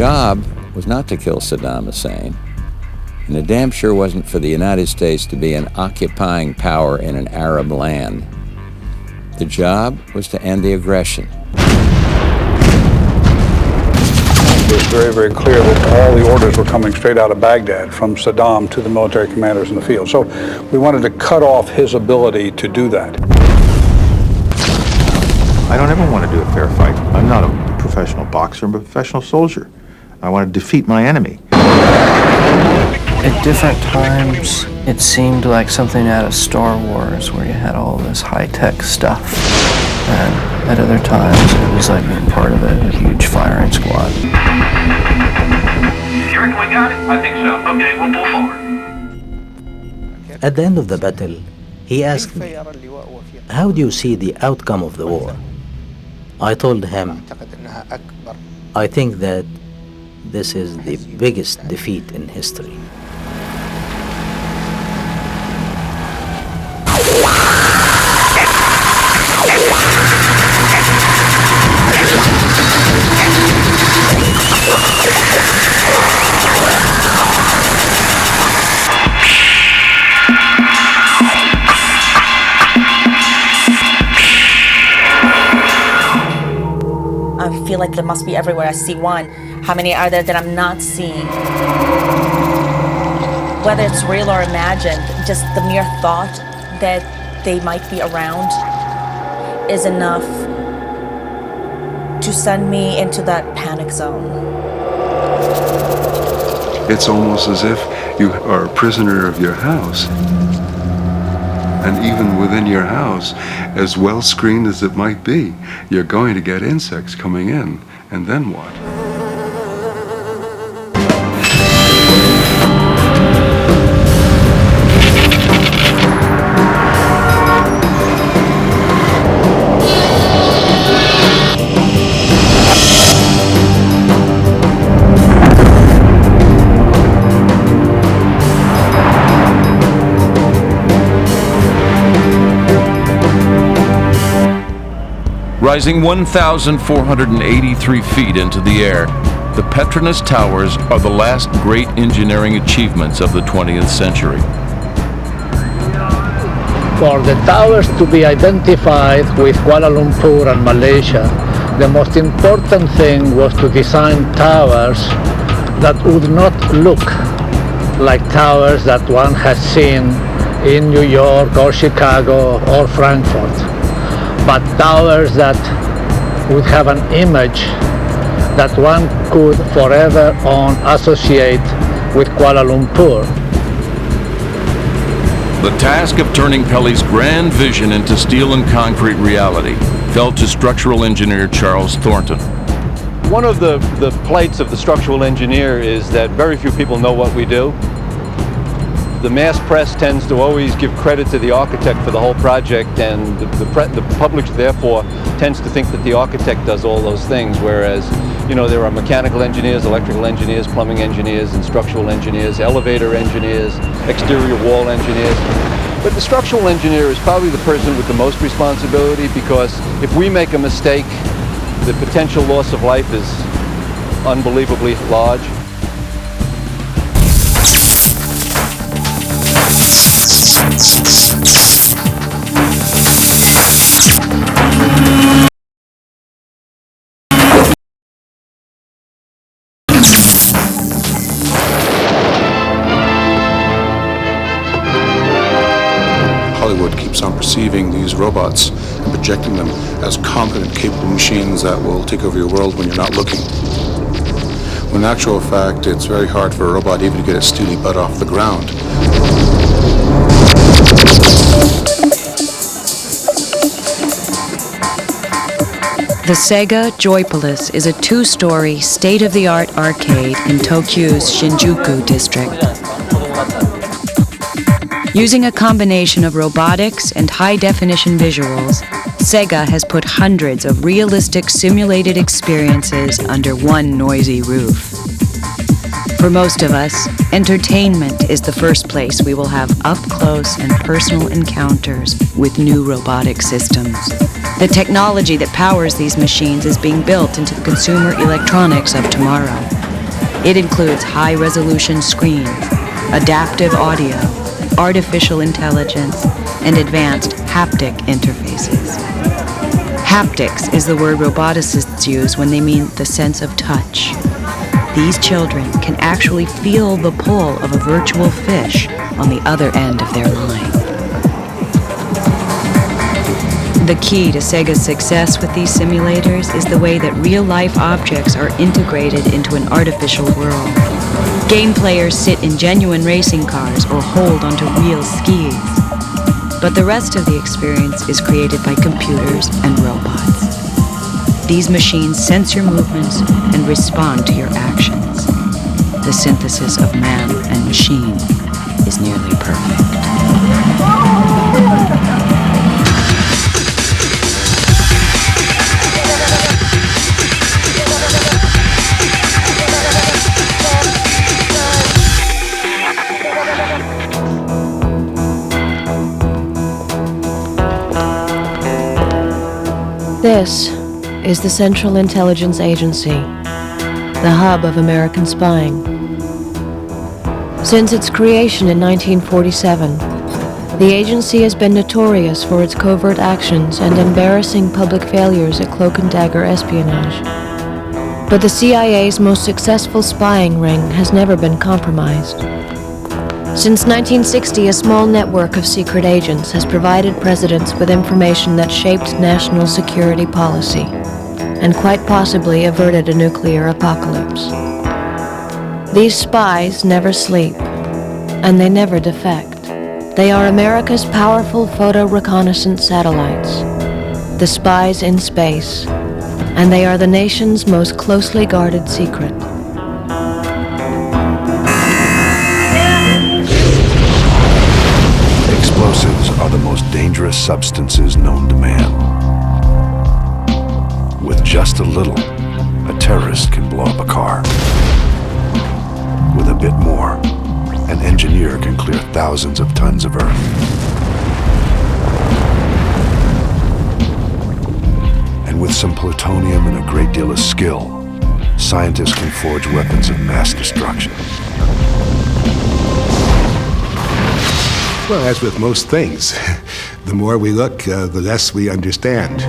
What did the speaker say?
Job was not to kill Saddam Hussein, and it damn sure wasn't for the United States to be an occupying power in an Arab land. The job was to end the aggression. It was very, very clear that all the orders were coming straight out of Baghdad from Saddam to the military commanders in the field. So we wanted to cut off his ability to do that. I don't ever want to do a fair fight. I'm not a professional boxer, I'm a professional soldier. I want to defeat my enemy. At different times, it seemed like something out of Star Wars, where you had all this high-tech stuff. And at other times, it was like being part of a huge firing squad. You reckon we got it? I think so. Okay, we'll pull forward. At the end of the battle, he asked me, "How do you see the outcome of the war?" I told him, "I think that this is the biggest defeat in history." I feel like they must be everywhere. I see one. How many are there that I'm not seeing? Whether it's real or imagined, just the mere thought that they might be around is enough to send me into that panic zone. It's almost as if you are a prisoner of your house. And even within your house, as well screened as it might be, you're going to get insects coming in. And then what? Rising 1,483 feet into the air, the Petronas Towers are the last great engineering achievements of the 20th century. For the towers to be identified with Kuala Lumpur and Malaysia, the most important thing was to design towers that would not look like towers that one has seen in New York or Chicago or Frankfurt, but towers that would have an image that one could forever on associate with Kuala Lumpur. The task of turning Pelly's grand vision into steel and concrete reality fell to structural engineer Charles Thornton. One of the plights of the structural engineer is that very few people know what we do. The mass press tends to always give credit to the architect for the whole project, and the public therefore tends to think that the architect does all those things, whereas, you know, there are mechanical engineers, electrical engineers, plumbing engineers, and structural engineers, elevator engineers, exterior wall engineers. But the structural engineer is probably the person with the most responsibility, because if we make a mistake, the potential loss of life is unbelievably large. Hollywood keeps on perceiving these robots and projecting them as competent, capable machines that will take over your world when you're not looking. When in actual fact, it's very hard for a robot even to get its stooty butt off the ground. The Sega Joypolis is a two-story, state-of-the-art arcade in Tokyo's Shinjuku district. Using a combination of robotics and high-definition visuals, Sega has put hundreds of realistic simulated experiences under one noisy roof. For most of us, entertainment is the first place we will have up-close and personal encounters with new robotic systems. The technology that powers these machines is being built into the consumer electronics of tomorrow. It includes high-resolution screens, adaptive audio, artificial intelligence, and advanced haptic interfaces. Haptics is the word roboticists use when they mean the sense of touch. These children can actually feel the pull of a virtual fish on the other end of their line. The key to Sega's success with these simulators is the way that real-life objects are integrated into an artificial world. Game players sit in genuine racing cars or hold onto real skis. But the rest of the experience is created by computers and robots. These machines sense your movements and respond to your actions. The synthesis of man and machine is nearly perfect. This is the Central Intelligence Agency, the hub of American spying. Since its creation in 1947, the agency has been notorious for its covert actions and embarrassing public failures at cloak and dagger espionage. But the CIA's most successful spying ring has never been compromised. Since 1960, a small network of secret agents has provided presidents with information that shaped national security policy and quite possibly averted a nuclear apocalypse. These spies never sleep, and they never defect. They are America's powerful photo reconnaissance satellites, the spies in space, and they are the nation's most closely guarded secret. Explosives are the most dangerous substances known to man. With just a little, a terrorist can blow up a car. With a bit more, an engineer can clear thousands of tons of earth. And with some plutonium and a great deal of skill, scientists can forge weapons of mass destruction. Well, as with most things, the more we look, the less we understand.